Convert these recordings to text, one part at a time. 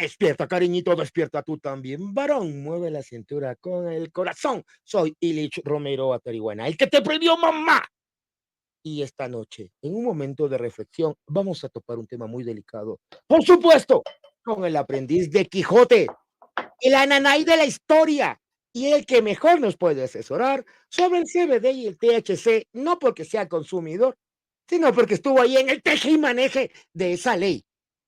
Despierta, cariñito, despierta tú también, varón. Mueve la cintura con el corazón. Soy Ilich Romero Atarihuana, el que te prohibió mamá. Y esta noche, en un momento de reflexión, vamos a topar un tema muy delicado. Por supuesto, con el aprendiz de Quijote, el ananay de la historia y el que mejor nos puede asesorar sobre el CBD y el THC, no porque sea consumidor, sino porque estuvo ahí en el teje y maneje de esa ley.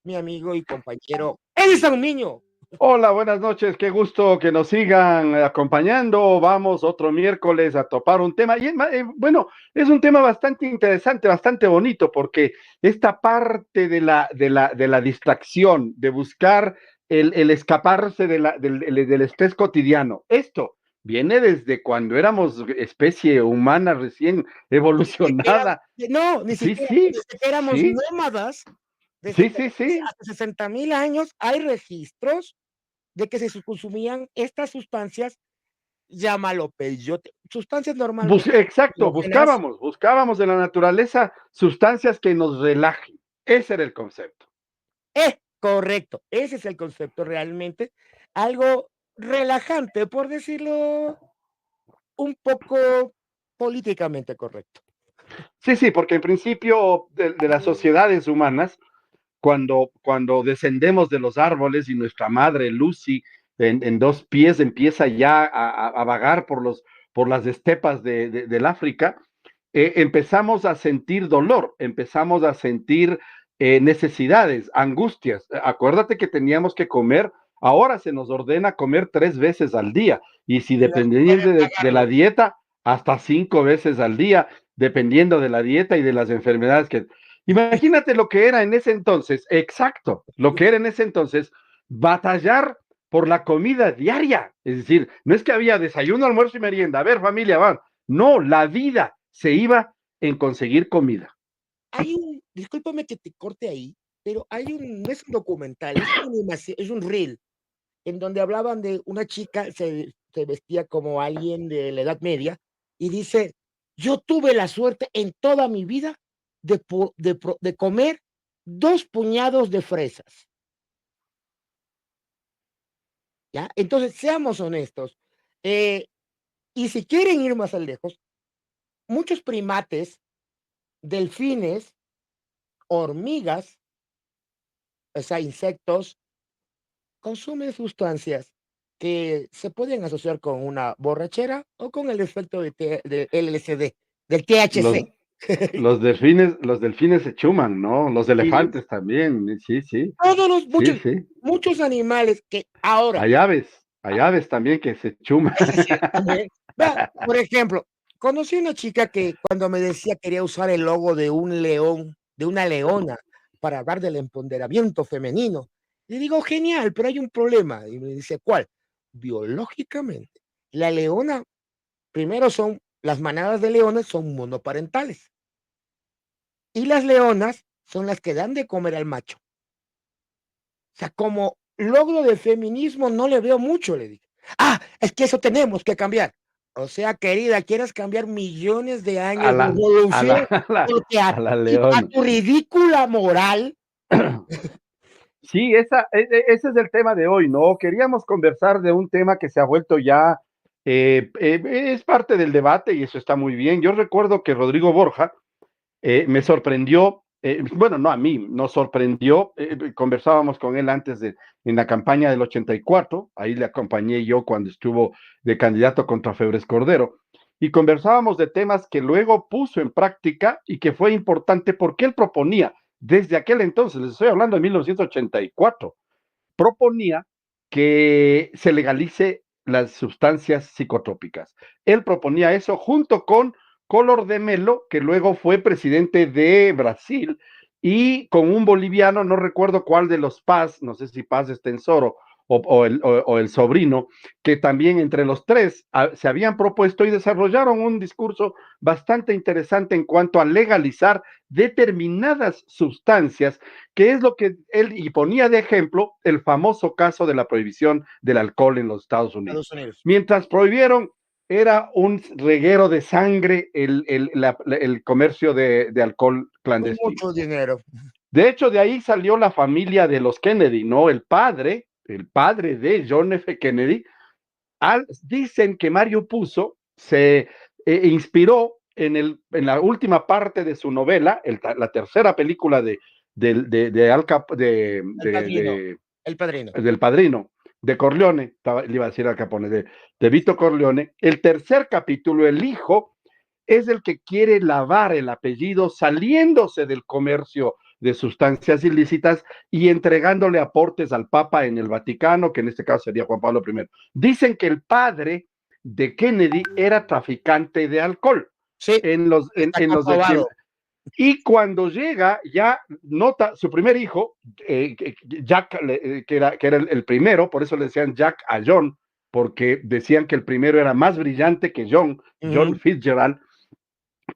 Mi amigo y compañero Edison Niño. Hola, buenas noches, qué gusto que nos sigan acompañando. Vamos otro miércoles a topar un tema. Y bueno, es un tema bastante interesante, bastante bonito, porque esta parte de la distracción, de buscar el escaparse del estrés cotidiano, esto viene desde cuando éramos especie humana recién evolucionada. No, ni Sí, siquiera, sí, desde que éramos sí, nómadas, desde sí, que sí, sí. hace 60,000 años hay registros de que se consumían estas sustancias, llámalo peyote, sustancias normalmente Exacto, alucinógenas. buscábamos en la naturaleza sustancias que nos relajen. Ese era el concepto. Correcto, ese es el concepto realmente, algo relajante, por decirlo un poco políticamente correcto. Sí, sí, porque en principio de las sociedades humanas, cuando descendemos de los árboles y nuestra madre Lucy en dos pies empieza ya a vagar por las estepas del África, empezamos a sentir dolor, empezamos a sentir necesidades, angustias. Acuérdate que teníamos que comer, ahora se nos ordena comer 3 veces al día, y si Y las dependiendo mujeres de la pagarlo. dieta, hasta 5 veces al día, dependiendo de la dieta y de las enfermedades que... Imagínate lo que era en ese entonces, exacto, lo que era en ese entonces, batallar por la comida diaria. Es decir, no es que había desayuno, almuerzo y merienda. A ver, familia, van. No, la vida se iba en conseguir comida. Discúlpame que te corte ahí, pero no es un documental, es una animación, es un reel, en donde hablaban de una chica, se vestía como alguien de la Edad Media, y dice: "Yo tuve la suerte en toda mi vida de comer 2 puñados de fresas", ¿ya? Entonces, seamos honestos, eh, y si quieren ir más lejos, muchos primates, delfines, hormigas, o sea, insectos, consumen sustancias que se pueden asociar con una borrachera o con el efecto de LSD, del Los, THC. los delfines se chuman, ¿no? Los Sí. elefantes también, sí, sí, Todos los sí, muchos sí. muchos animales que ahora, Hay aves también que se chuman. ese sí, también. Vea, por ejemplo, conocí una chica que cuando me decía quería usar el logo de un león, de una leona, para hablar del empoderamiento femenino. Le digo: "Genial, pero hay un problema". Y me dice: "¿Cuál?". Biológicamente, la leona, primero las manadas de leones son monoparentales, y las leonas son las que dan de comer al macho. O sea, como logro de feminismo no le veo mucho, le dije. Ah, es que eso tenemos que cambiar. O sea, querida, quieres cambiar millones de A años de la, a la, evolución porque a la a leona. tu ridícula moral. Sí, ese es el tema de hoy, ¿no? Queríamos conversar de un tema que se ha vuelto ya, es parte del debate y eso está muy bien. Yo recuerdo que Rodrigo Borja me sorprendió, bueno, no a mí, nos sorprendió, conversábamos con él en la campaña del 84, ahí le acompañé yo cuando estuvo de candidato contra Febres Cordero, y conversábamos de temas que luego puso en práctica y que fue importante porque él proponía, desde aquel entonces, les estoy hablando de 1984, proponía que se legalice las sustancias psicotrópicas. Él proponía eso junto con Collor de Mello, que luego fue presidente de Brasil, y con un boliviano, no recuerdo cuál de los Paz, no sé si Paz Estensoro o el sobrino, que también entre los tres se habían propuesto y desarrollaron un discurso bastante interesante en cuanto a legalizar determinadas sustancias, que es lo que él y ponía de ejemplo el famoso caso de la prohibición del alcohol en los Estados Unidos. Estados Unidos. Mientras prohibieron, era un reguero de sangre el comercio de alcohol Con clandestino. mucho dinero. De hecho, de ahí salió la familia de los Kennedy, ¿no? El padre de John F. Kennedy, dicen que Mario Puzo se inspiró en la última parte de su novela, la tercera película El padrino, el padrino. del Padrino, de Corleone, le iba a decir Al Capone, de Vito Corleone. El tercer capítulo, el hijo, es el que quiere lavar el apellido saliéndose del comercio de sustancias ilícitas y entregándole aportes al Papa en el Vaticano, que en este caso sería Juan Pablo I. Dicen que el padre de Kennedy era traficante de alcohol Sí, está en los de comprobado. y cuando llega, ya nota su primer hijo, Jack, que era el primero, por eso le decían Jack a John, porque decían que el primero era más brillante que John Fitzgerald,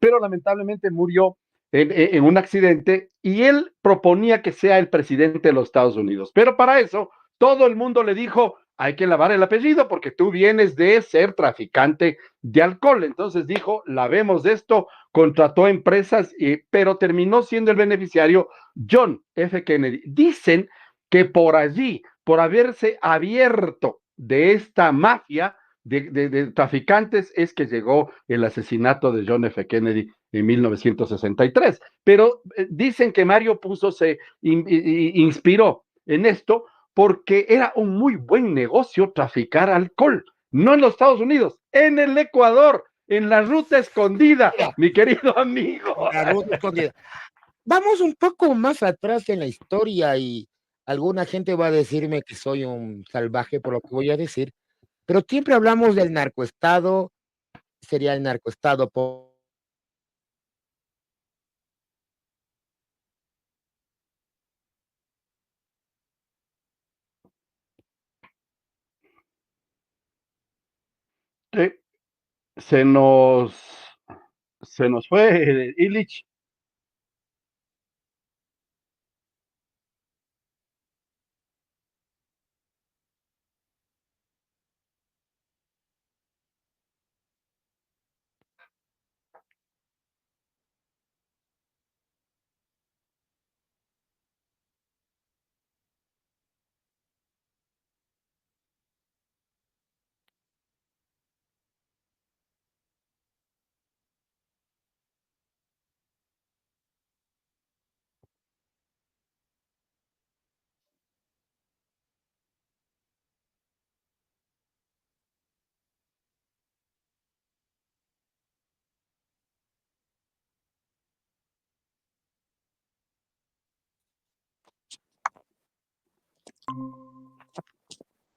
pero lamentablemente murió en un accidente y él proponía que sea el presidente de los Estados Unidos. Pero para eso, todo el mundo le dijo, hay que lavar el apellido porque tú vienes de ser traficante de alcohol. Entonces dijo, lavemos esto, contrató empresas, pero terminó siendo el beneficiario John F. Kennedy. Dicen que por allí, por haberse abierto de esta mafia, de traficantes, es que llegó el asesinato de John F. Kennedy en 1963. Pero dicen que Mario Puzo se inspiró en esto porque era un muy buen negocio traficar alcohol, no en los Estados Unidos, en el Ecuador, en la ruta escondida, Mira, mi querido amigo. la ruta escondida. Vamos un poco más atrás en la historia y alguna gente va a decirme que soy un salvaje por lo que voy a decir, pero siempre hablamos del narcoestado, sería el narcoestado por Se nos, se nos fue Illich.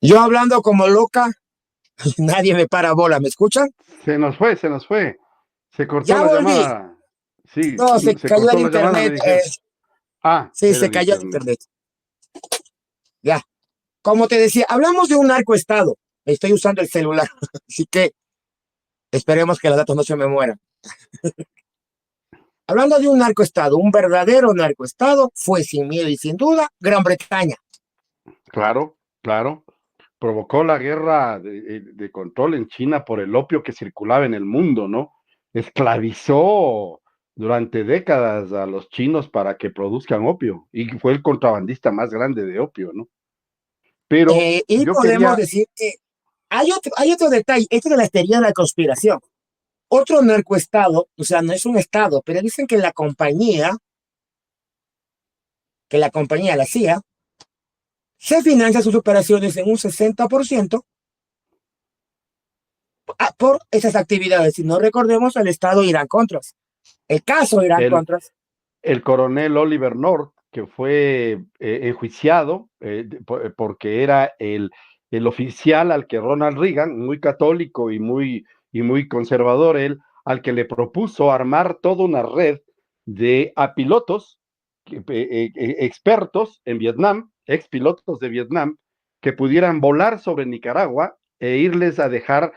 yo hablando como loca, nadie me para bola, ¿me escuchan? Se nos fue. Se cortó Ya la volví. llamada. Sí, No, se se cayó cortó el la llamada, me internet. dijeron. Ah, Sí, era se el cayó el internet. internet. Ya. Como te decía, hablamos de un narcoestado. Estoy usando el celular, así que esperemos que los datos no se me mueran. Hablando de un narcoestado, un verdadero narcoestado fue sin miedo y sin duda Gran Bretaña. Claro, claro. Provocó la guerra de control en China por el opio que circulaba en el mundo, ¿no? Esclavizó durante décadas a los chinos para que produzcan opio y fue el contrabandista más grande de opio, ¿no? Pero Y yo podemos quería, decir que hay otro detalle, esto de la teoría de la conspiración. Otro narcoestado, o sea, no es un estado, pero dicen que la compañía, la CIA, se financia sus operaciones en un 60% por esas actividades. Si no recordemos al estado Irán-Contras. El caso el, Irán-Contras. el coronel Oliver North, que fue enjuiciado porque era el oficial al que Ronald Reagan, muy católico y muy conservador, él, al que le propuso armar toda una red de pilotos expertos en Vietnam, expilotos de Vietnam, que pudieran volar sobre Nicaragua e irles a dejar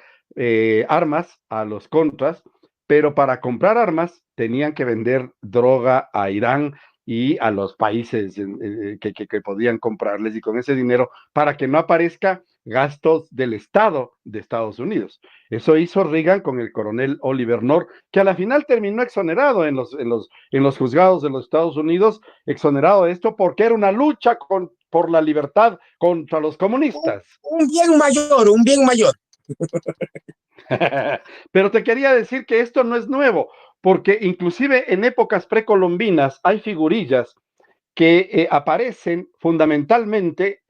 armas a los contras, pero para comprar armas tenían que vender droga a Irán y a los países que podían comprarles y con ese dinero para que no aparezca gastos del Estado de Estados Unidos. Eso hizo Reagan con el coronel Oliver North, que a la final terminó exonerado en los juzgados de los Estados Unidos, exonerado de esto porque era una lucha por la libertad contra los comunistas. Un bien mayor, un bien mayor. Pero te quería decir que esto no es nuevo, porque inclusive en épocas precolombinas hay figurillas que aparecen fundamentalmente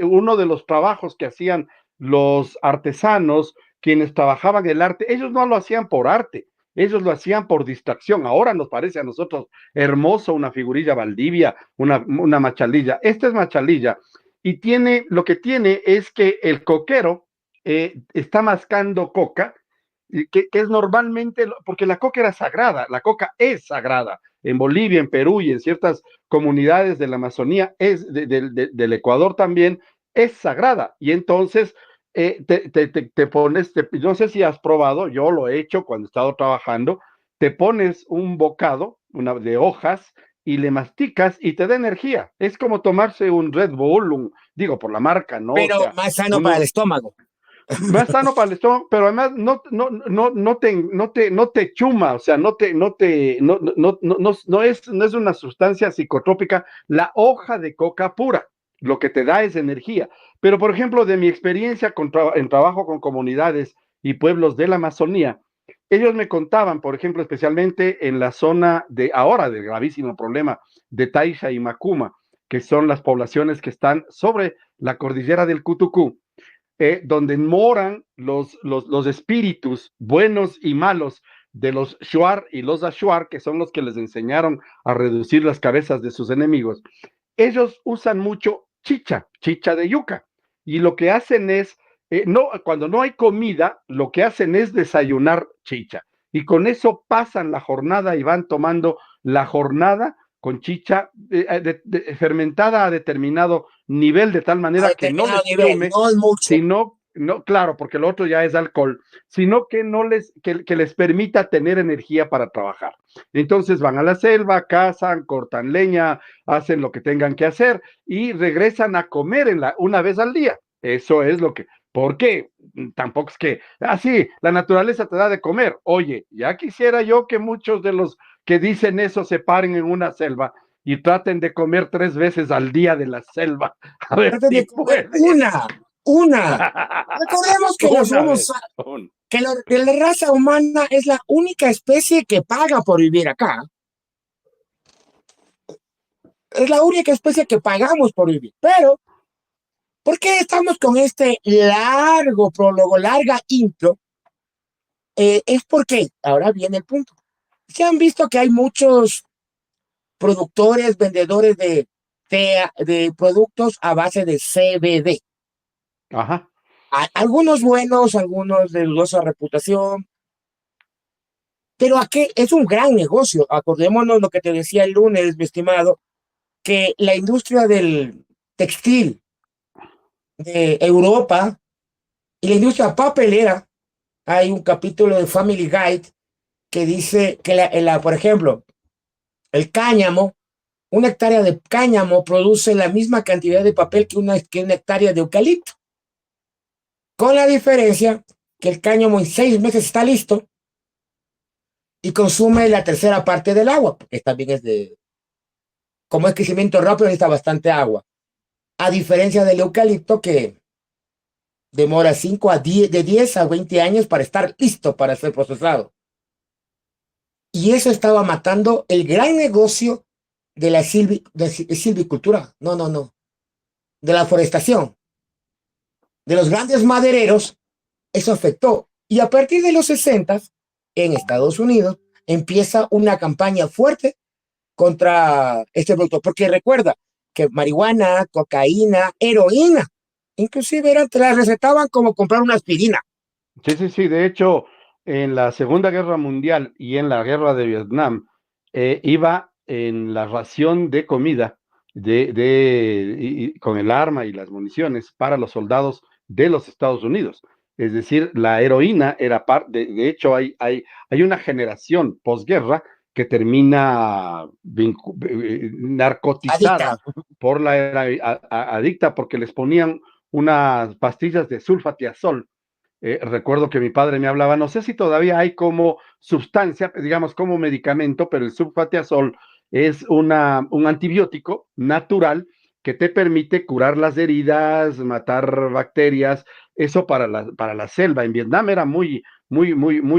uno de los trabajos que hacían los artesanos, quienes trabajaban el arte, ellos no lo hacían por arte, ellos lo hacían por distracción. Ahora nos parece a nosotros hermoso una figurilla Valdivia, una machalilla. Esta es machalilla y tiene, lo que tiene es que el coquero está mascando coca, que es normalmente, porque la coca era sagrada, la coca es sagrada. En Bolivia, en Perú y en ciertas comunidades de la Amazonía, del Ecuador también, es sagrada. Y entonces te pones, no sé si has probado, yo lo he hecho cuando he estado trabajando, te pones un bocado de hojas y le masticas y te da energía. Es como tomarse un Red Bull, digo, por la marca, ¿no? O Pero sea, más sano para el uno, estómago. más sano para el estómago, pero además no te chuma, o sea, no es una sustancia psicotrópica, la hoja de coca pura, lo que te da es energía. Pero, por ejemplo, de mi experiencia en trabajo con comunidades y pueblos de la Amazonía, ellos me contaban, por ejemplo, especialmente en la zona de ahora del gravísimo problema de Taisha y Macuma, que son las poblaciones que están sobre la cordillera del Cutucú, donde moran los espíritus buenos y malos de los Shuar y los Ashuar, que son los que les enseñaron a reducir las cabezas de sus enemigos. Ellos usan mucho chicha de yuca, y lo que hacen es, cuando no hay comida, lo que hacen es desayunar chicha, y con eso pasan la jornada y van tomando la jornada con chicha fermentada a determinado nivel, de tal A manera que no determinado les nivel, chume, no es mucho. sino, no, claro, porque lo otro ya es alcohol, sino que no que les permita tener energía para trabajar. Entonces van a la selva, cazan, cortan leña, hacen lo que tengan que hacer y regresan a comer una vez al día. Eso es lo que, ¿por qué? Tampoco es que, sí, la naturaleza te da de comer. Oye, ya quisiera yo que muchos de los que dicen eso se paren en una selva y traten de comer 3 veces al día de la selva. A ver Traten si de comer pueden. una. Recordemos que los Una homos, vez. que la raza humana es la única especie que paga por vivir acá. Es la única especie que pagamos por vivir. Pero, ¿por qué estamos con este largo prólogo, larga intro? Es porque, ahora viene el punto. Se han visto que hay muchos productores, vendedores de productos a base de CBD. Ajá. Algunos buenos, algunos de dudosa reputación, pero aquí es un gran negocio. Acordémonos lo que te decía el lunes, mi estimado, que la industria del textil de Europa y la industria papelera, hay un capítulo de Family Guide que dice que, por ejemplo, el cáñamo, una hectárea de cáñamo produce la misma cantidad de papel que una hectárea de eucalipto, con la diferencia que el cáñamo en 6 meses está listo y consume la tercera parte del agua, porque también como es crecimiento rápido, necesita bastante agua. A diferencia del eucalipto que demora 5 a 10, de 10 a 20 años para estar listo para ser procesado. Y eso estaba matando el gran negocio de la silvicultura. No, no, no. De la forestación. De los grandes madereros, eso afectó. Y a partir de los 60, en Estados Unidos, empieza una campaña fuerte contra este producto. Porque recuerda que marihuana, cocaína, heroína, inclusive te la recetaban como comprar una aspirina. Sí, sí, sí. De hecho, en la Segunda Guerra Mundial y en la Guerra de Vietnam, iba en la ración de comida con el arma y las municiones para los soldados de los Estados Unidos. Es decir, la heroína era parte, de hecho, hay una generación posguerra que termina Adicta. narcotizada por adicta, porque les ponían unas pastillas de sulfatiazol. Recuerdo que mi padre me hablaba, no sé si todavía hay como sustancia, digamos como medicamento, pero el sulfatiazol es un antibiótico natural que te permite curar las heridas, matar bacterias, eso para la selva. En Vietnam era muy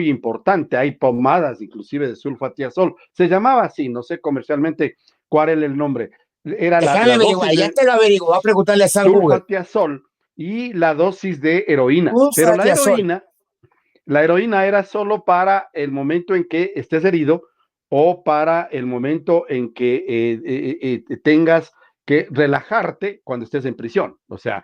importante. Hay pomadas inclusive de sulfatiazol. Se llamaba así, no sé comercialmente cuál era el nombre. Era Déjame la averiguar, dosis ya de te lo averiguo, voy a preguntarle a San Google. sulfatiazol y la dosis de heroína. Pero Sulfatiazol. la heroína era solo para el momento en que estés herido o para el momento en que tengas que relajarte cuando estés en prisión. O sea,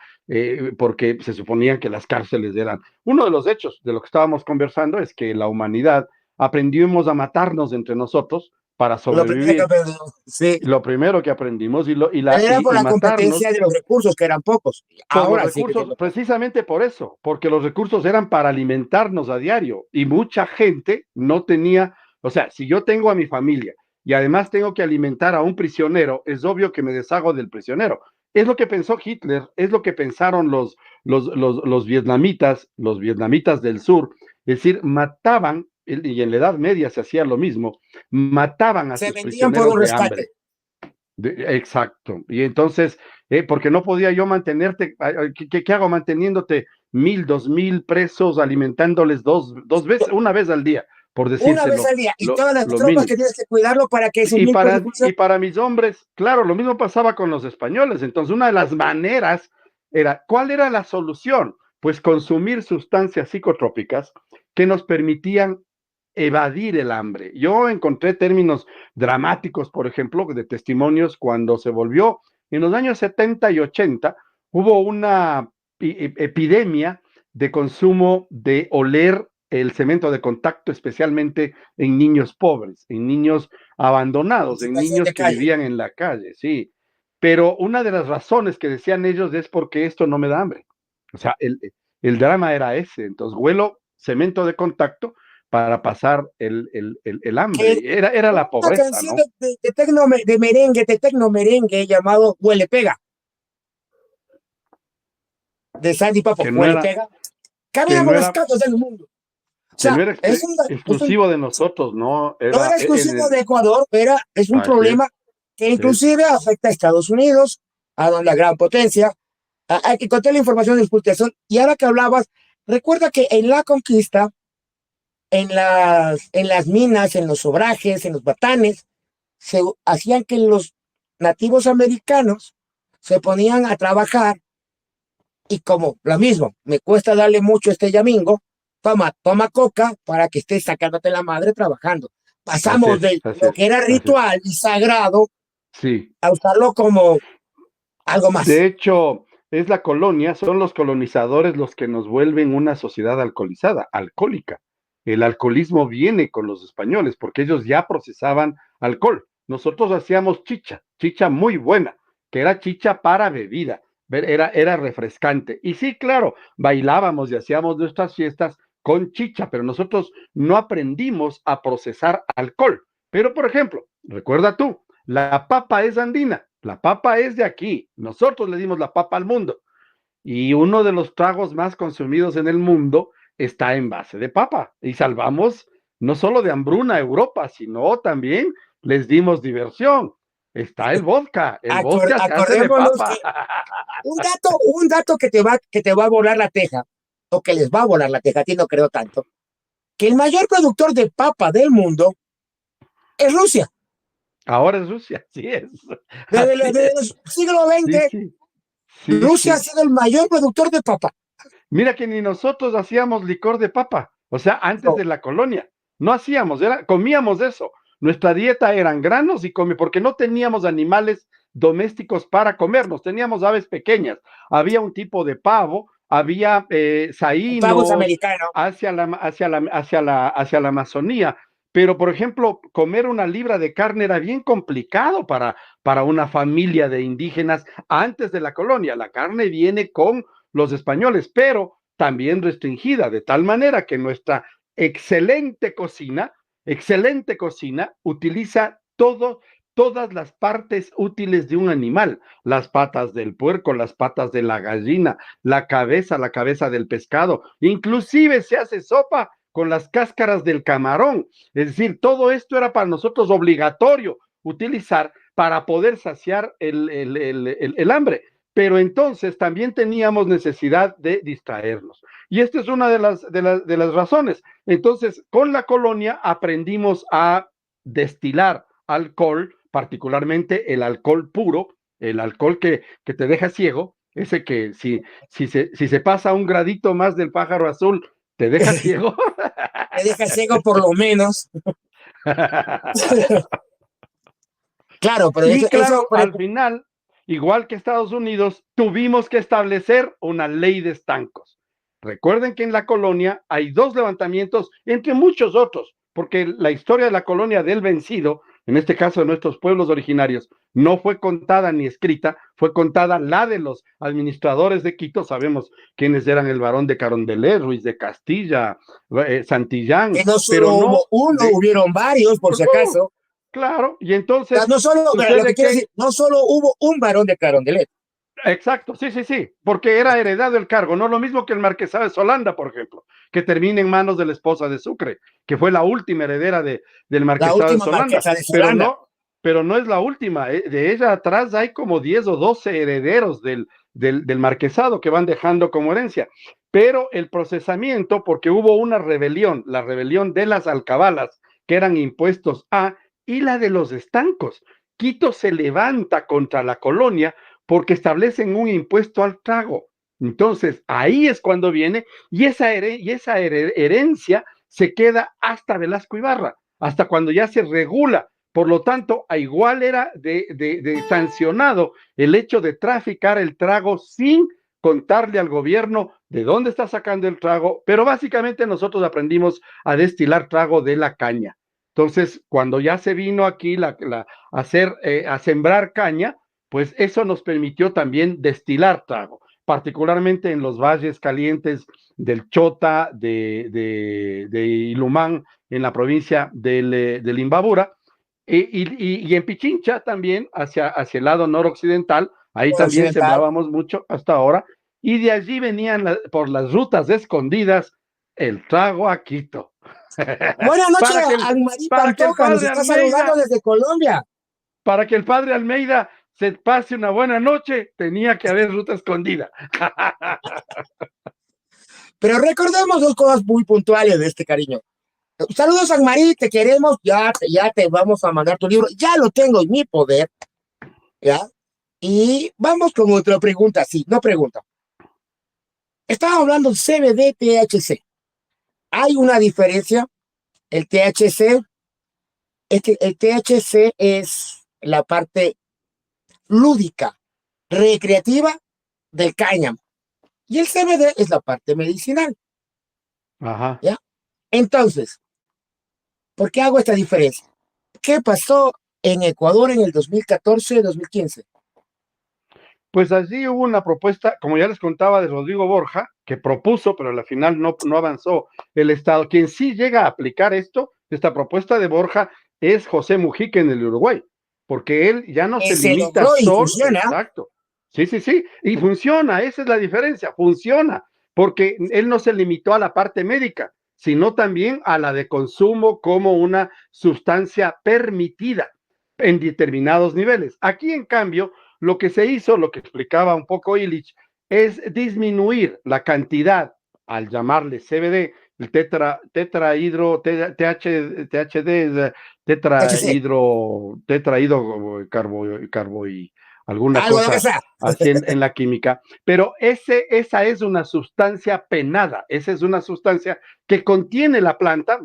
porque se suponía que las cárceles eran... Uno de los hechos de lo que estábamos conversando es que la humanidad aprendimos a matarnos entre nosotros para Lo primero que sobrevivir. aprendí, sí. Lo primero que aprendimos Era por y la matarnos competencia de los recursos, que eran pocos. por los Ahora sí que recursos, tiene. precisamente por eso, porque los recursos eran para alimentarnos a diario y mucha gente no tenía, o sea, si yo tengo a mi familia y además tengo que alimentar a un prisionero, es obvio que me deshago del prisionero. Es lo que pensó Hitler, es lo que pensaron los vietnamitas del sur, es decir, mataban, y en la Edad Media se hacía lo mismo, mataban a Se sus vendían por prisioneros un de rescate. hambre. Exacto. Y entonces, porque no podía yo mantenerte, ¿qué hago manteniéndote 1,000, 2,000 presos, alimentándoles dos veces, una vez al día, por Una vez decírselo, al día. Y todas las lo tropas mínimo? que tienes que cuidarlo para que sus miembros Y para mis hombres, claro, lo mismo pasaba con los españoles. Entonces, una de las maneras era, ¿cuál era la solución? Pues consumir sustancias psicotrópicas que nos permitían evadir el hambre. Yo encontré términos dramáticos, por ejemplo, de testimonios cuando se volvió en los años 70 y 80, hubo una epidemia de consumo de oler el cemento de contacto, especialmente en niños pobres, en niños en abandonados, en situación de niños que calle. vivían en la calle, sí. Pero una de las razones que decían ellos es porque esto no me da hambre. O sea, el drama era ese. Entonces, huelo cemento de contacto para pasar el Que hambre. Era la una pobreza, canción ¿no? de merengue, de tecno merengue llamado Huele Pega, de Sandy Papo, Que no Huele era, Pega. que Camina no por las era, calles del mundo. O que no sea, era es un, exclusivo de nosotros, ¿no? no era exclusivo de Ecuador, es un Así problema que es. inclusive afecta a Estados Unidos, a la gran potencia. Hay que contar la información de expulsión. Y ahora que hablabas, recuerda que en la conquista, en las minas, en los obrajes, en los batanes, se hacían que los nativos americanos se ponían a trabajar y como lo mismo, me cuesta darle mucho a este yamingo, toma coca para que estés sacándote la madre trabajando. Pasamos de Así lo es, que era así es. ritual y sagrado Sí. a usarlo como algo De más. hecho, es la colonia, son los colonizadores los que nos vuelven una sociedad alcoholizada, alcohólica. El alcoholismo viene con los españoles porque ellos ya procesaban alcohol. Nosotros hacíamos chicha muy buena, que era chicha para bebida, era refrescante. Y sí, claro, bailábamos y hacíamos nuestras fiestas con chicha, pero nosotros no aprendimos a procesar alcohol. Pero, por ejemplo, recuerda tú, la papa es andina, la papa es de aquí. Nosotros le dimos la papa al mundo. Y uno de los tragos más consumidos en el mundo está en base de papa. Y salvamos no solo de hambruna a Europa, sino también les dimos diversión. Está el vodka se hace de Acordémonos que papa. un dato que te va a volar la teja, o que les va a volar la teja, a ti no creo tanto, que el mayor productor de papa del mundo es Rusia. Ahora es Rusia, así es. Así Desde es. el siglo Sí, XX, sí, sí, Rusia ha sí. sido el mayor productor de papa. Mira que ni nosotros hacíamos licor de papa, o sea, antes No, de la colonia, no hacíamos, comíamos eso. Nuestra dieta eran granos y porque no teníamos animales domésticos para comernos, teníamos aves pequeñas. Había un tipo de pavo, había pavos saínos americanos. hacia la Amazonía, pero por ejemplo, comer una libra de carne era bien complicado para una familia de indígenas antes de la colonia. La carne viene con los españoles, pero también restringida, de tal manera que nuestra excelente cocina utiliza todas las partes útiles de un animal, las patas del puerco, las patas de la gallina, la cabeza del pescado, inclusive se hace sopa con las cáscaras del camarón. Es decir, todo esto era para nosotros obligatorio utilizar para poder saciar el hambre. Pero entonces también teníamos necesidad de distraernos. Y esta es una de las razones. Entonces, con la colonia aprendimos a destilar alcohol, particularmente el alcohol puro, el alcohol que te deja ciego, ese que si se pasa un gradito más del pájaro azul, te deja ciego. Me deja ciego por lo menos. Claro, pero Y eso claro, al final, igual que Estados Unidos, tuvimos que establecer una ley de estancos. Recuerden que en la colonia hay 2 levantamientos, entre muchos otros, porque la historia de la colonia del vencido, en este caso de nuestros pueblos originarios, no fue contada ni escrita, fue contada la de los administradores de Quito. Sabemos quiénes eran: el barón de Carondelet, Ruiz de Castilla, Santillán, que no solo pero no hubo uno, de... hubieron varios, por si acaso. Claro, y O sea, entonces no solo, lo que sucede quiero que decir, no solo hubo un varón de Carondelet. exacto, sí, porque era heredado el cargo, no lo mismo que el marquesado de Solanda, por ejemplo, que termina en manos de la esposa de Sucre, que fue la última heredera del La marquesado de última Solanda, marquesa de Solanda. pero no es la última, de ella atrás hay como 10 o 12 herederos del marquesado que van dejando como herencia, pero el procesamiento, porque hubo una rebelión, la rebelión de las alcabalas, que eran impuestos a, y la de los estancos. Quito se levanta contra la colonia porque establecen un impuesto al trago. Entonces, ahí es cuando viene, y esa herencia se queda hasta Velasco Ibarra, hasta cuando ya se regula. Por lo tanto, a igual era de sancionado el hecho de traficar el trago sin contarle al gobierno de dónde está sacando el trago, pero básicamente nosotros aprendimos a destilar trago de la caña. Entonces, cuando ya se vino aquí a sembrar caña, pues eso nos permitió también destilar trago, particularmente en los valles calientes del Chota, de Ilumán, en la provincia del Imbabura, y en Pichincha también, hacia el lado noroccidental, ahí también Occidental. sembrábamos mucho hasta ahora, y de allí venían por las rutas escondidas el trago a Quito. Buenas noches, para, que el, Anmarí para que el Pantoja, nos padre está saludando Almeida desde Colombia. para que el padre Almeida se pase una buena noche, tenía que haber ruta escondida. Pero recordemos 2 cosas muy puntuales de este cariño. Saludos, Anmarí, te queremos, ya te vamos a mandar tu libro, ya lo tengo en mi poder, ¿ya? Y vamos con otra pregunta, sí, no pregunta. Estaba hablando de CBD, THC. ¿Hay una diferencia? El THC, el THC es la parte lúdica, recreativa del cáñamo. Y el CBD es la parte medicinal, Ajá. ¿ya? Entonces, ¿por qué hago esta diferencia? ¿Qué pasó en Ecuador en el 2014-2015? Pues allí hubo una propuesta, como ya les contaba, de Rodrigo Borja, que propuso, pero al final no avanzó el Estado. Quien sí llega a aplicar esta propuesta de Borja, es José Mujica en el Uruguay, porque él ya no se Se limita logró y solo, funciona. exacto, sí, y funciona, esa es la diferencia, funciona, porque él no se limitó a la parte médica, sino también a la de consumo como una sustancia permitida en determinados niveles. Aquí, en cambio, lo que se hizo, lo que explicaba un poco Illich, es disminuir la cantidad, al llamarle CBD, el tetrahidro, THD, THC, tetrahidro y alguna algo lo que cosa sea. así en la química, pero esa es una sustancia penada, esa es una sustancia que contiene la planta,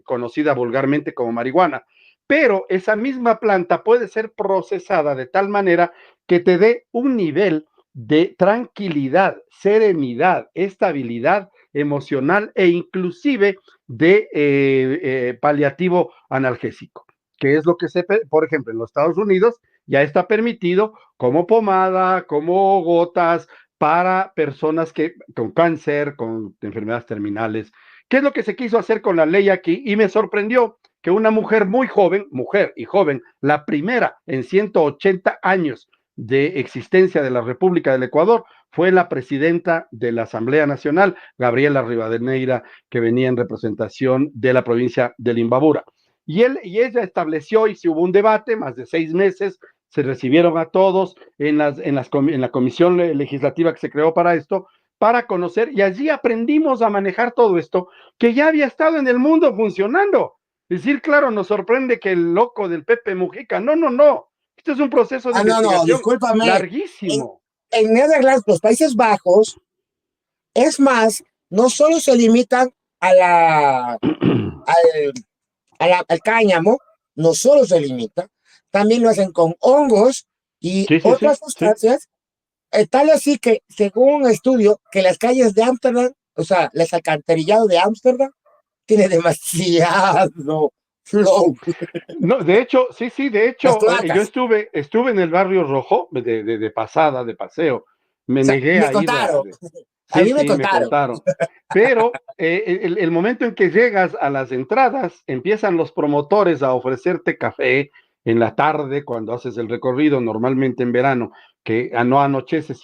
conocida vulgarmente como marihuana, pero esa misma planta puede ser procesada de tal manera que te dé un nivel de tranquilidad, serenidad, estabilidad emocional e inclusive de paliativo analgésico, que es lo que por ejemplo, en los Estados Unidos ya está permitido como pomada, como gotas para personas con cáncer, con enfermedades terminales. ¿Qué es lo que se quiso hacer con la ley aquí? Y me sorprendió que una mujer muy joven, mujer y joven, la primera en 180 años de existencia de la República del Ecuador, fue la presidenta de la Asamblea Nacional, Gabriela Rivadeneira, que venía en representación de la provincia de Imbabura. Y ella estableció, y si hubo un debate, más de 6 meses, se recibieron a todos en la comisión legislativa que se creó para esto, para conocer, y allí aprendimos a manejar todo esto, que ya había estado en el mundo funcionando. Es decir, claro, nos sorprende que el loco del Pepe Mujica, no, esto es un proceso de No, investigación discúlpame. larguísimo. En Netherlands, los Países Bajos, es más, no solo se limitan a al cáñamo, no solo se limita, también lo hacen con hongos y Sí, sí, sí, otras sí. sustancias, tal así que, según un estudio, que las calles de Ámsterdam, o sea, el alcantarillado de Ámsterdam, tiene demasiado flow. No, de hecho, sí, de Las hecho, yo cloacas. estuve en el Barrio Rojo de pasada, de paseo. O Me sea, negué me a ir contaron, a sí, mí me sí, me contaron. contaron. Pero el momento en que llegas a las entradas, empiezan los promotores a ofrecerte café en la tarde, cuando haces el recorrido, normalmente en verano, que no anochece,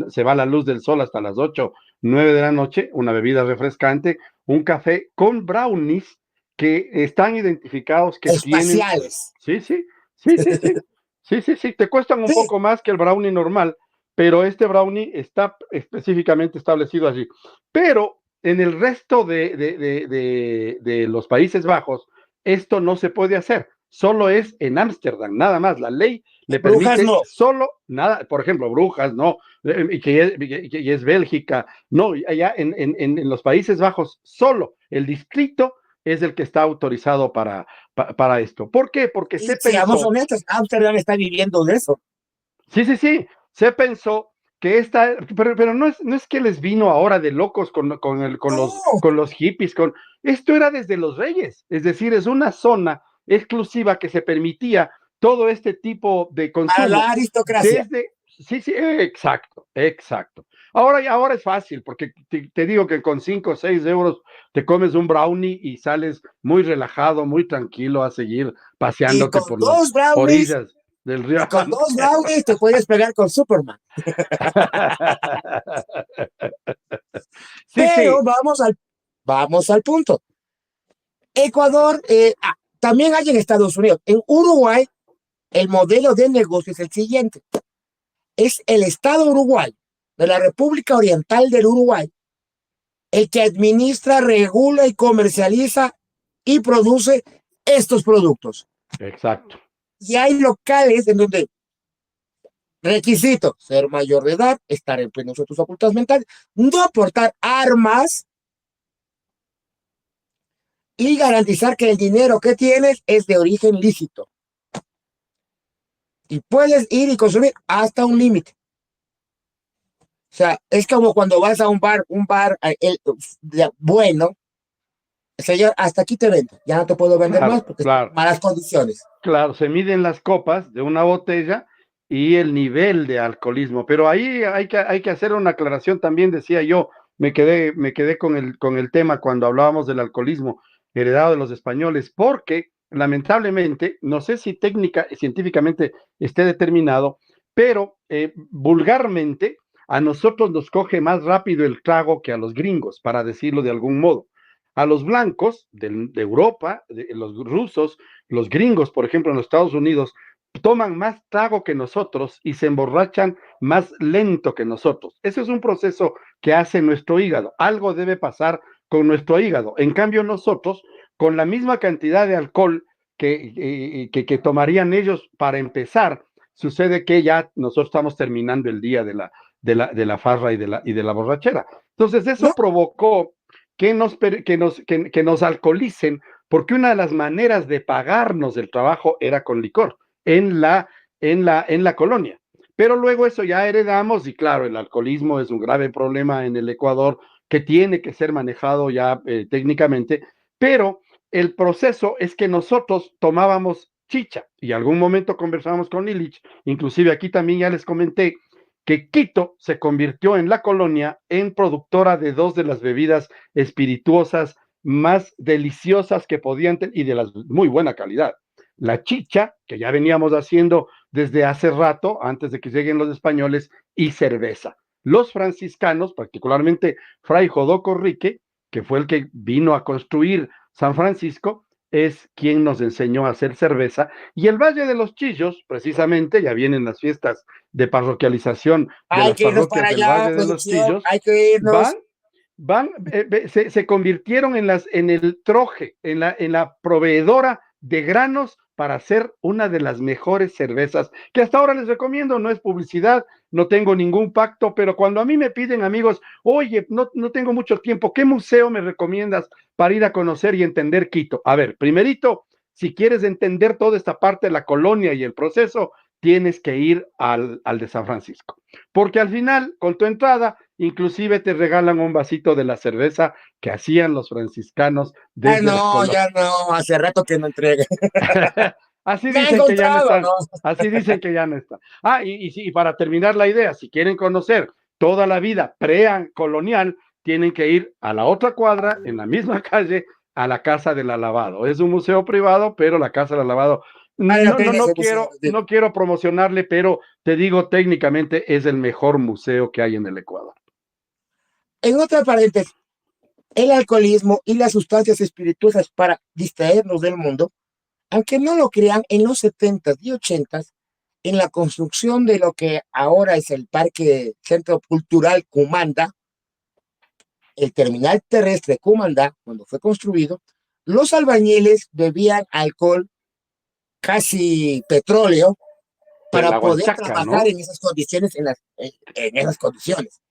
se va la luz del sol hasta las 8, 9 de la noche, una bebida refrescante, un café con brownies que están identificados que tienen, Espaciales. sí, sí, sí, sí, sí, sí, sí, sí, te cuestan un Sí, poco más que el brownie normal, pero este brownie está específicamente establecido allí. Pero en el resto de los Países Bajos, esto no se puede hacer. Solo es en Ámsterdam, nada más. La ley le Brujas permite no. solo, nada, por ejemplo, Brujas, no, y que es Bélgica, no, allá en los Países Bajos, solo el distrito es el que está autorizado para esto. ¿Por qué? Porque Y se seamos pensó, honestos, Ámsterdam está viviendo de eso. sí, se pensó que pero no es que les vino ahora de locos No, con los hippies, esto era desde los reyes, es decir, es una zona exclusiva que se permitía todo este tipo de para la consumo aristocracia. desde, sí, exacto, exacto. Ahora es fácil, porque te digo que con 5 o 6 euros te comes un brownie y sales muy relajado, muy tranquilo a seguir Y paseándote con por las dos brownies, orillas del río y con dos Amsterdam. brownies te puedes pegar con Superman. Sí, Pero sí, vamos al punto. Ecuador, también hay en Estados Unidos. En Uruguay, el modelo de negocio es el siguiente. Es el Estado Uruguay, de la República Oriental del Uruguay, el que administra, regula y comercializa y produce estos productos. exacto. Y hay locales en donde requisito, ser mayor de edad, estar en pleno uso de tus facultades mentales, no portar armas y garantizar que el dinero que tienes es de origen lícito. Y puedes ir y consumir hasta un límite. O sea, es como cuando vas a un bar bueno, señor, hasta aquí te vendo, ya no te puedo vender más Claro, porque están en claro, malas condiciones. claro. Se miden las copas de una botella y el nivel de alcoholismo. Pero ahí hay que hacer una aclaración también, decía yo, me quedé con el tema cuando hablábamos del alcoholismo heredado de los españoles, porque lamentablemente, no sé si científicamente esté determinado, pero vulgarmente a nosotros nos coge más rápido el trago que a los gringos, para decirlo de algún modo. A los blancos de Europa, los rusos, los gringos, por ejemplo, en los Estados Unidos, toman más trago que nosotros y se emborrachan más lento que nosotros. Ese es un proceso que hace nuestro hígado. Algo debe pasar con nuestro hígado. En cambio, nosotros, con la misma cantidad de alcohol que tomarían ellos para empezar, sucede que ya nosotros estamos terminando el día de la farra y de la borrachera. Entonces, ¿No? eso provocó que nos alcoholicen, porque una de las maneras de pagarnos el trabajo era con licor en la colonia. Pero luego eso ya heredamos y claro, el alcoholismo es un grave problema en el Ecuador que tiene que ser manejado ya técnicamente, pero el proceso es que nosotros tomábamos chicha y algún momento conversábamos con Illich, inclusive aquí también ya les comenté que Quito se convirtió en la colonia en productora de dos de las bebidas espirituosas más deliciosas que podían tener y de las muy buena calidad. La chicha, que ya veníamos haciendo desde hace rato, antes de que lleguen los españoles, y cerveza. Los franciscanos, particularmente Fray Jodoco Rique, que fue el que vino a construir San Francisco, es quien nos enseñó a hacer cerveza. Y el Valle de los Chillos, precisamente, ya vienen las fiestas de parroquialización de Hay las que irnos para parroquias del allá, Valle de los producción, Chillos, hay que irnos. van se convirtieron en el troje, en la proveedora de granos para hacer una de las mejores cervezas que hasta ahora les recomiendo. No es publicidad, no tengo ningún pacto, pero cuando a mí me piden amigos, oye, no tengo mucho tiempo, ¿qué museo me recomiendas para ir a conocer y entender Quito? A ver, primerito, si quieres entender toda esta parte de la colonia y el proceso, tienes que ir al de San Francisco, porque al final, con tu entrada, inclusive te regalan un vasito de la cerveza que hacían los franciscanos Ah, desde la no, colonia. ya no, hace rato que no entregué. Así Me ha dicen que ya no encontrado, están, ¿no? así dicen que ya no están. Y para terminar la idea, si quieren conocer toda la vida precolonial, tienen que ir a la otra cuadra, en la misma calle, a la Casa del Alabado. Es un museo privado, pero la Casa del Alabado, Vale la no, no, pena ese no museo. quiero, no quiero promocionarle, pero te digo, técnicamente es el mejor museo que hay en el Ecuador. En otra paréntesis, el alcoholismo y las sustancias espirituosas para distraernos del mundo, aunque no lo crean, en los 70s y 80s, en la construcción de lo que ahora es el Parque Centro Cultural Cumanda, el terminal terrestre Cumandá, cuando fue construido, los albañiles bebían alcohol, casi petróleo, De para la poder Huanchaca, trabajar ¿no? en esas condiciones, en esas condiciones.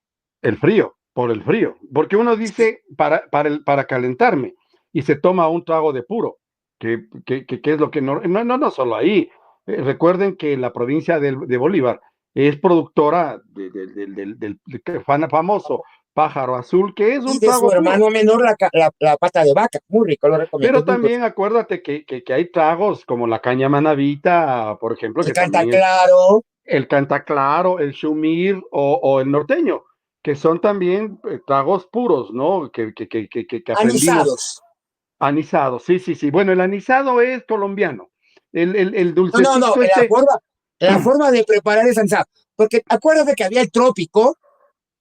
El frío, por el frío. Porque uno Sí. dice para calentarme y se toma un trago de puro, que es lo que no solo ahí. Recuerden que la provincia de Bolívar es productora del famoso pájaro azul, que es Y un de su trago puro. hermano menor, la pata de vaca, muy rico, lo recomiendo, Pero es muy dulce. también acuérdate que hay tragos como la caña manabita, por ejemplo, El que canta también es claro, el cantaclaro, el shumir o el norteño, que son también tragos puros, ¿no? Que aprendimos anisados. anisados. Sí, sí, sí. Bueno, el anisado es colombiano. El No, no, no, dulcecito este, la forma de preparar es anisado. Porque acuérdate que había el trópico,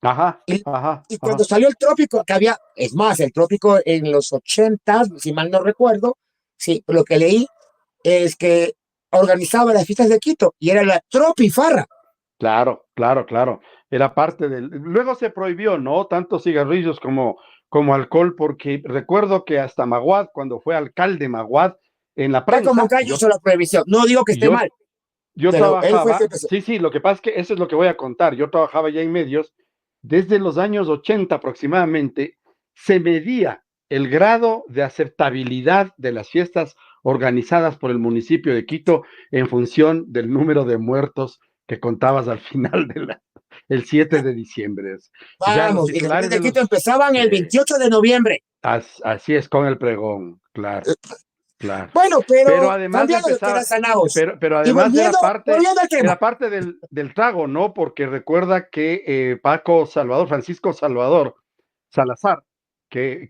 ajá, y, ajá, y cuando ajá. salió el trópico, que había, es más, el trópico en los 80, si mal no recuerdo, sí, lo que leí es que organizaba las fiestas de Quito y era la tropifarra. Claro, claro, claro. Era parte del. Luego se prohibió, ¿no? Tanto cigarrillos como alcohol, porque recuerdo que hasta Maguad, cuando fue alcalde Maguad, en la Está como prensa, Cayo hizo la prohibición. No digo que esté yo, mal, yo pero él fue el que trabajaba, empezó. sí, sí, lo que pasa es que eso es lo que voy a contar. Yo trabajaba ya en medios, desde los años 80 aproximadamente, se medía el grado de aceptabilidad de las fiestas organizadas por el municipio de Quito en función del número de muertos que contabas al final el 7 de diciembre. Ya los Vamos, y las fiestas titulares de de Quito los. empezaban el eh, 28 de noviembre. Así es con el pregón, claro. Claro. Bueno, Pero pero además cambiando de temas empezaba, sanados pero y además volviendo al tema. era parte del trago, ¿no? Porque recuerda que Paco Salvador, Francisco Salvador Salazar, que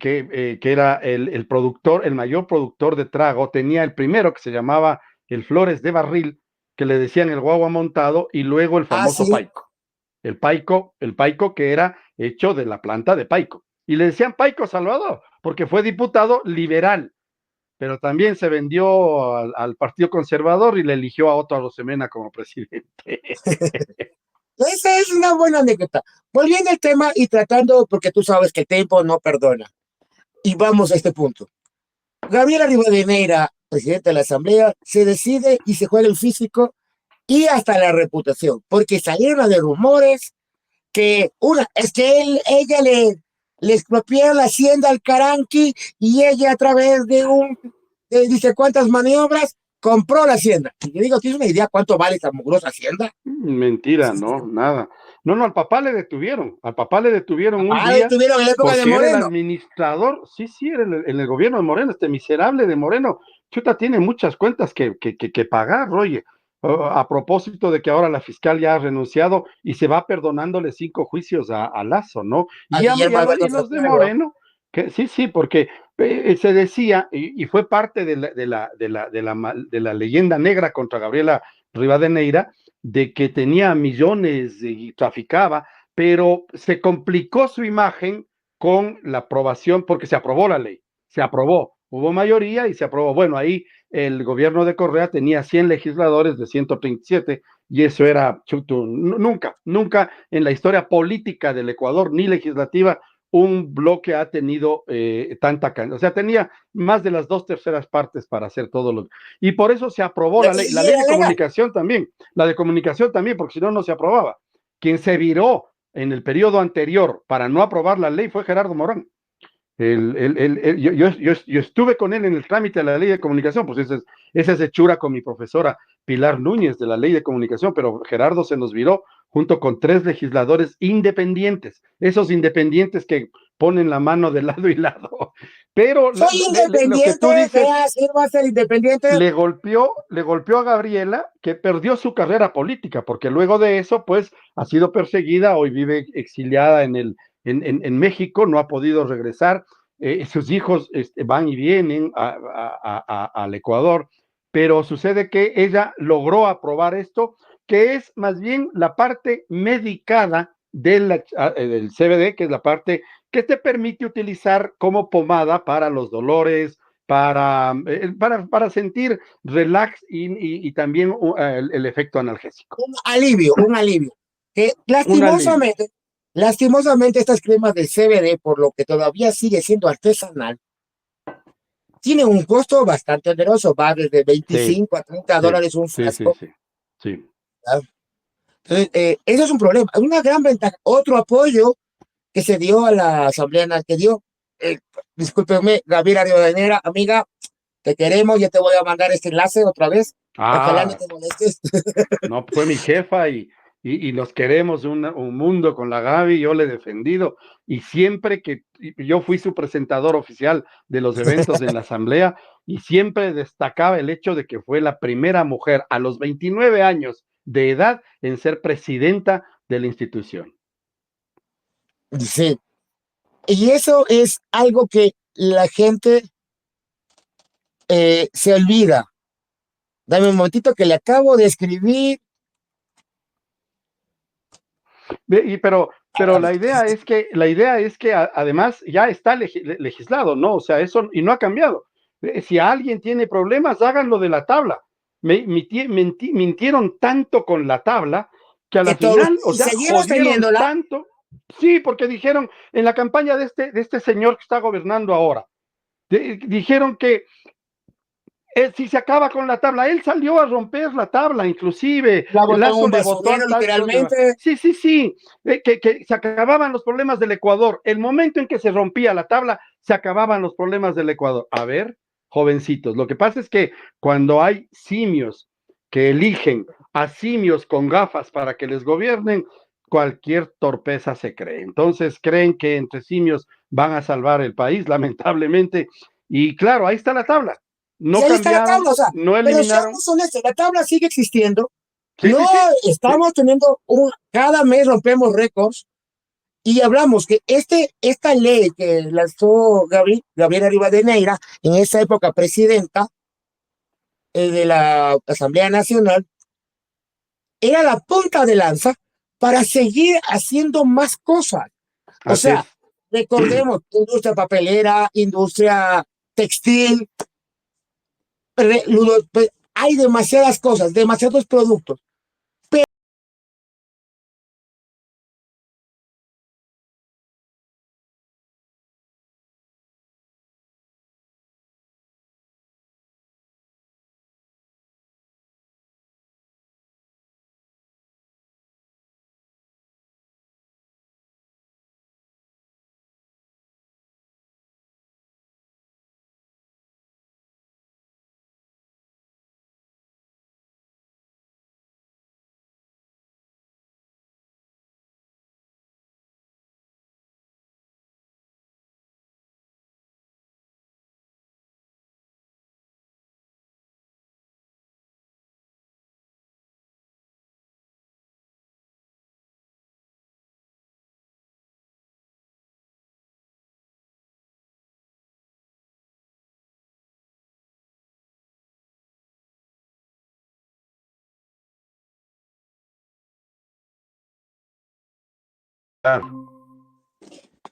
era el productor, el mayor productor de trago, tenía el primero que se llamaba el Flores de Barril, que le decían el guagua montado, y luego el Ah, famoso sí. Paico. El Paico que era hecho de la planta de Paico. Y le decían Paico Salvador, porque fue diputado liberal, pero también se vendió al Partido Conservador y le eligió a Otto Arosemena como presidente. Esa es una buena anécdota. Volviendo al tema y tratando, porque tú sabes que el tiempo no perdona. Y vamos a este punto. Gabriela Rivadeneira, presidente de la Asamblea, se decide y se juega el físico y hasta la reputación, porque salieron de rumores que una, es que ella le expropiaron la hacienda al Caranqui y ella a través de dice cuántas maniobras compró la hacienda. Y yo digo, ¿tienes una idea cuánto vale esa mugrosa hacienda? Mentira, no, nada. No, no, al papá le detuvieron un Papá, le día tuvieron en la época de porque era el Moreno. administrador, sí, sí, era en el gobierno de Moreno, este miserable de Moreno. Chuta tiene muchas cuentas que pagar, oye. A propósito de que ahora la fiscal ya ha renunciado y se va perdonándole 5 juicios a Lazo, ¿no? A Y Guillermo y Alberto los de Santiago. Moreno, Sí, sí, porque se decía, y fue parte de la leyenda negra contra Gabriela Rivadeneira, de que tenía millones y traficaba, pero se complicó su imagen con la aprobación, porque se aprobó la ley, se aprobó, hubo mayoría y se aprobó. Bueno, ahí el gobierno de Correa tenía 100 legisladores de 137, y eso era chuto, nunca, nunca en la historia política del Ecuador, ni legislativa, un bloque ha tenido tanta cantidad, o sea, tenía más de las 2/3 partes para hacer todo lo. Y por eso se aprobó la Y ley de era legal. comunicación también, la de comunicación también, porque si no, no se aprobaba. Quien se viró en el periodo anterior para no aprobar la ley fue Gerardo Morán. Yo estuve con él en el trámite de la ley de comunicación, pues esa es hechura con mi profesora Pilar Núñez de la ley de comunicación, pero Gerardo se nos viró junto con 3 legisladores independientes, esos independientes que ponen la mano de lado y lado. Pero Soy lo que independiente, tú dices, vea, sirva a ser independiente. le golpeó a Gabriela, que perdió su carrera política, porque luego de eso, pues, ha sido perseguida, hoy vive exiliada en México, no ha podido regresar, sus hijos van y vienen al Ecuador, pero sucede que ella logró aprobar esto, que es más bien la parte medicada del CBD, que es la parte que te permite utilizar como pomada para los dolores, para sentir relax y también el efecto analgésico. Un alivio, un alivio. Que Un alivio. lastimosamente estas cremas de CBD, por lo que todavía sigue siendo artesanal, tienen un costo bastante oneroso, va desde Sí, 25 a 30 sí, dólares un sí, sí, frasco. sí. Sí. ¿Verdad? Entonces, eso es un problema, una gran ventaja. Otro apoyo que se dio a la asamblea que dio, eh, discúlpeme, Gabriela Rivadeneira, amiga, te queremos, ya te voy a mandar este enlace otra vez. Ojalá no Ah, te molestes. no, fue mi jefa y nos queremos un mundo con la Gaby, yo le he defendido y siempre que yo fui su presentador oficial de los eventos en la asamblea y siempre destacaba el hecho de que fue la primera mujer a los 29 años de edad en ser presidenta de la institución. Sí. Y eso es algo que la gente se olvida. Dame un momentito que le acabo de escribir. Pero la idea es que además ya está legislado, ¿no? O sea, eso y no ha cambiado. Si alguien tiene problemas, háganlo de la tabla. Mintieron tanto con la tabla que a Que la todo, final, o y sea, seguimos jodieron teniéndola. tanto. Sí, porque dijeron en la campaña de este señor que está gobernando ahora, dijeron que si se acaba con la tabla, él salió a romper la tabla, inclusive, La botó en Lazo un le votó basurero, al tanto literalmente. sí, sí, sí, que se acababan los problemas del Ecuador. El momento en que se rompía la tabla, se acababan los problemas del Ecuador. A ver, jovencitos, lo que pasa es que cuando hay simios que eligen a simios con gafas para que les gobiernen, cualquier torpeza se cree. Entonces creen que entre simios van a salvar el país, lamentablemente. Y claro, ahí está la tabla. Y No ahí está la cambiaron, tabla, o sea, no pero eliminaron. seamos honestos, la tabla sigue existiendo. Sí, No sí, sí, sí. estamos teniendo cada mes rompemos récords y hablamos que esta ley que lanzó Gabriela Rivadeneira, en esa época presidenta de la Asamblea Nacional, era la punta de lanza para seguir haciendo más cosas. O Así sea, es. recordemos, industria papelera, industria textil, hay demasiadas cosas, demasiados productos.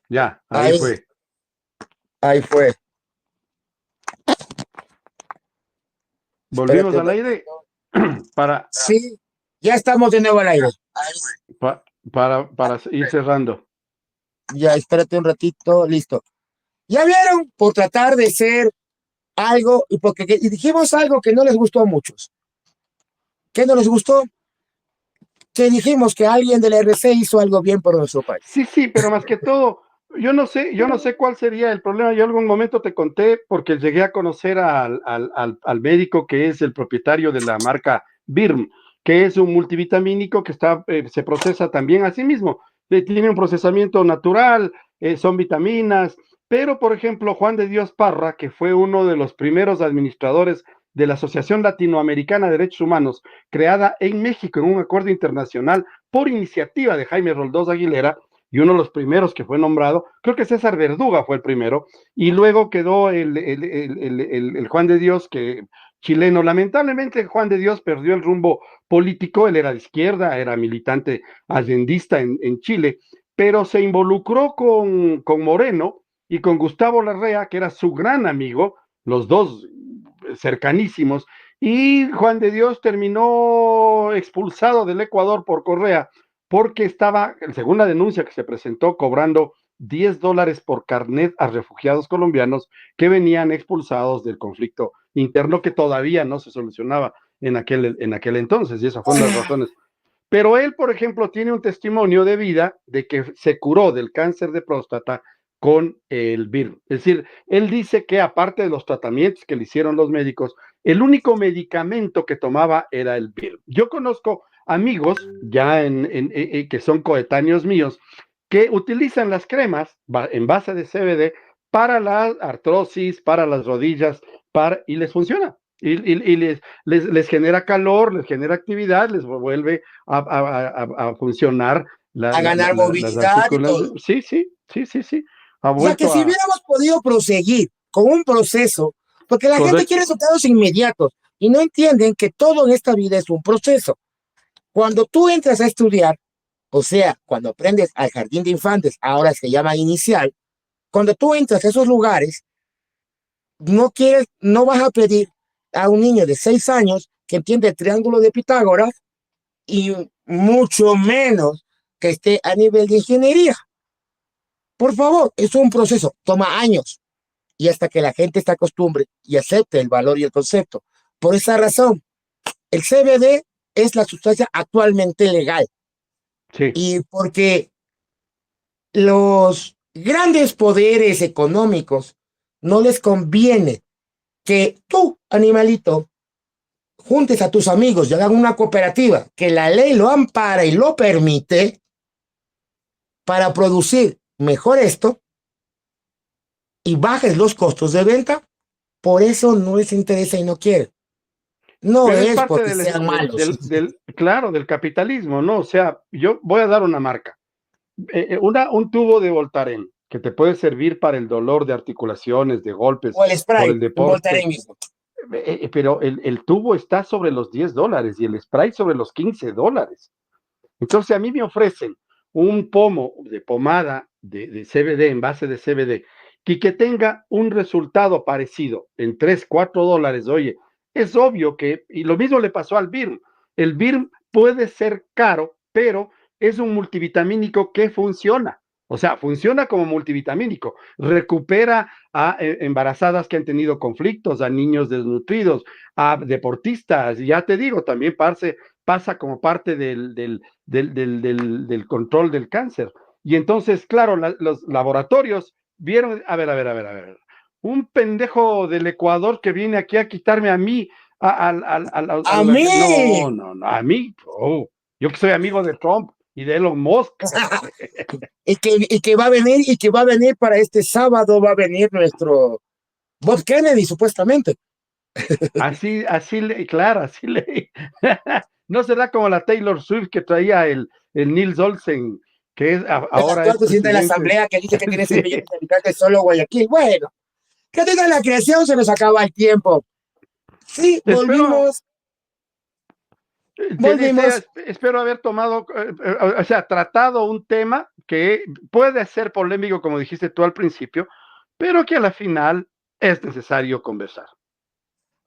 Ya, ahí Ahí, fue. ahí fue. Volvimos Espérate un al aire ratito. para, Sí, ya estamos de nuevo al aire. pa- para ir cerrando. Ya, espérate un ratito, listo. ¿Ya vieron? Por tratar de ser algo, y porque y dijimos algo que no les gustó a muchos. ¿Qué no les gustó? Que dijimos que alguien de la RC hizo algo bien por nuestro país. Sí, sí, pero más que todo, yo no sé cuál sería el problema. Yo en algún momento te conté porque llegué a conocer al médico que es el propietario de la marca Birm, que es un multivitamínico que está, se procesa también a sí mismo. Tiene un procesamiento natural, son vitaminas, pero por ejemplo, Juan de Dios Parra, que fue uno de los primeros administradores de la Asociación Latinoamericana de Derechos Humanos, creada en México en un acuerdo internacional por iniciativa de Jaime Roldós Aguilera, y uno de los primeros que fue nombrado, creo que César Verduga fue el primero, y luego quedó el Juan de Dios, que chileno. Lamentablemente Juan de Dios perdió el rumbo político, él era de izquierda, era militante allendista en Chile, pero se involucró con Moreno y con Gustavo Larrea, que era su gran amigo, los dos cercanísimos, y Juan de Dios terminó expulsado del Ecuador por Correa porque estaba, según la denuncia que se presentó, cobrando $10 por carnet a refugiados colombianos que venían expulsados del conflicto interno que todavía no se solucionaba en aquel entonces, y esa fue una de las razones. Pero él, por ejemplo, tiene un testimonio de vida de que se curó del cáncer de próstata con el virus. Es decir, él dice que aparte de los tratamientos que le hicieron los médicos, el único medicamento que tomaba era el virus. Yo conozco amigos ya que son coetáneos míos que utilizan las cremas en base de CBD para la artrosis, para las rodillas, y les funciona. Y les genera calor, les genera actividad, les vuelve a funcionar A ganar las movilidad y todo. articulaciones. Sí, sí, sí, sí, sí. Ha O sea que vuelto si a... hubiéramos podido proseguir con un proceso, porque la gente quiere Correcto. resultados inmediatos y no entienden que todo en esta vida es un proceso. Cuando tú entras a estudiar, o sea, cuando aprendes al jardín de infantes, ahora se llama inicial, cuando tú entras a esos lugares, no quieres, no vas a pedir a un niño de 6 años que entiende el triángulo de Pitágoras y mucho menos que esté a nivel de ingeniería. Por favor, es un proceso, toma años y hasta que la gente se acostumbre y acepte el valor y el concepto. Por esa razón, el CBD es la sustancia actualmente legal Sí. y porque los grandes poderes económicos no les conviene que tú, animalito, juntes a tus amigos y hagan una cooperativa que la ley lo ampara y lo permite para producir mejor esto y bajes los costos de venta. Por eso no les interesa y no quieren. No Pero es es parte porque sean malos. claro, del capitalismo, ¿no? O sea, yo voy a dar una marca. Un tubo de Voltaren que te puede servir para el dolor de articulaciones, de golpes O el por spray, el un Voltaren deporte, mismo. pero el tubo está sobre los $10 y el spray sobre los $15. Entonces a mí me ofrecen un pomo de pomada de CBD, en base de CBD, que tenga un resultado parecido en $3, $4. Oye, es obvio que, y lo mismo le pasó al BIRM. El BIRM puede ser caro, pero es un multivitamínico que funciona. O sea, funciona como multivitamínico. Recupera a embarazadas que han tenido conflictos, a niños desnutridos, a deportistas. Ya te digo, también pasa como parte del control del cáncer. Y entonces, claro, los laboratorios vieron, a ver, un pendejo del Ecuador que viene aquí a quitarme a mí, A mí. no, a mí, oh, yo que soy amigo de Trump y de Elon Musk. Y que va a venir, y que va a venir para este sábado, va a venir nuestro Bob Kennedy, supuestamente. Claro, así le. No será como la Taylor Swift que traía el Nils Olsen, que El ahora actual es presidente de la presidente. Asamblea que dice que tiene 100 Sí. millones de habitantes solo Guayaquil. Bueno, que tenga la creación, se nos acaba el tiempo. Sí, Espero, volvimos. Te dice, Volvimos. espero haber tomado, o sea, tratado un tema que puede ser polémico, como dijiste tú al principio, pero que a la final es necesario conversar.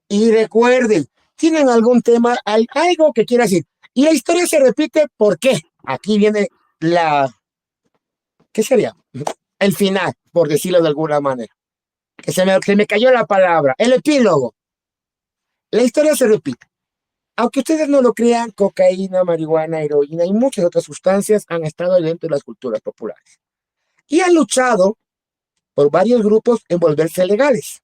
Y recuerden, ¿tienen algún tema, algo que quieran decir? Y la historia se repite, ¿por qué? Aquí viene la, ¿qué sería? El final, por decirlo de alguna manera. Que se me cayó la palabra, el epílogo. La historia se repite. Aunque ustedes no lo crean, cocaína, marihuana, heroína y muchas otras sustancias han estado dentro de las culturas populares. Y han luchado por varios grupos en volverse legales.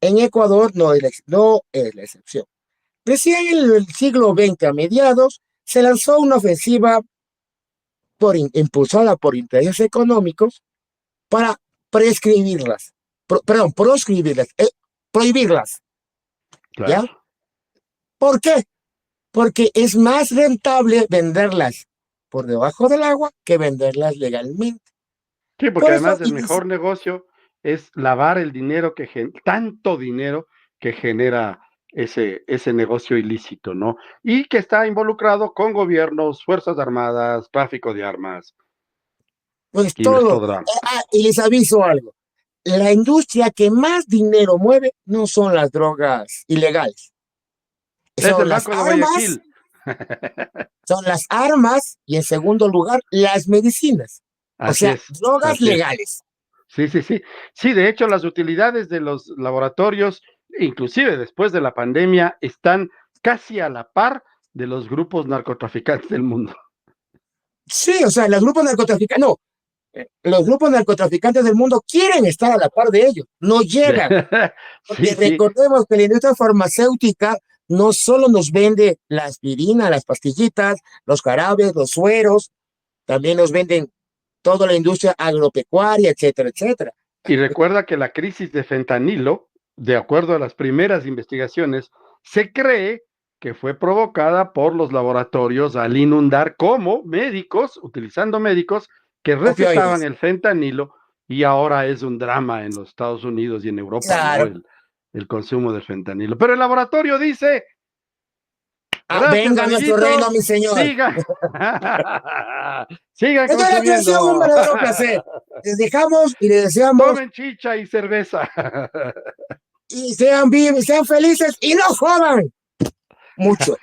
En Ecuador no es la excepción. Recién en el siglo XX, a mediados, se lanzó una ofensiva impulsada por intereses económicos para prescribirlas, perdón, proscribirlas, prohibirlas, ¿ya? Claro. ¿Por qué? Porque es más rentable venderlas por debajo del agua que venderlas legalmente. Sí, porque Por eso además el inicia, mejor negocio es lavar el dinero tanto dinero que genera ese negocio ilícito, ¿no? Y que está involucrado con gobiernos, fuerzas armadas, tráfico de armas pues y todo. nuestro drama. Y les aviso algo. La industria que más dinero mueve no son las drogas ilegales, Es son el las Banco de armas, Guayaquil. son las armas y en segundo lugar las medicinas, o Así sea, es, drogas así es. legales. Sí, sí, sí. Sí, de hecho, las utilidades de los laboratorios, inclusive después de la pandemia, están casi a la par de los grupos narcotraficantes del mundo. Sí, o sea, no, los grupos narcotraficantes del mundo quieren estar a la par de ellos, no llegan, Sí, porque sí. recordemos que la industria farmacéutica no solo nos vende la aspirina, las pastillitas, los jarabes, los sueros, también nos venden toda la industria agropecuaria, etcétera, etcétera. Y recuerda que la crisis de fentanilo, de acuerdo a las primeras investigaciones, se cree que fue provocada por los laboratorios al inundar como médicos, utilizando médicos que recetaban Opioides. el fentanilo y ahora es un drama en los Estados Unidos y en Europa, ¿no? Claro. El consumo de fentanilo. Pero el laboratorio dice, gracias, Venga a nuestro reino, amiguitos, mi señor. sigan, sigan Es una atención, un consumiendo, verdadero placer. Les dejamos y les deseamos tomen chicha y cerveza. y sean vivos, sean felices y no jodan mucho.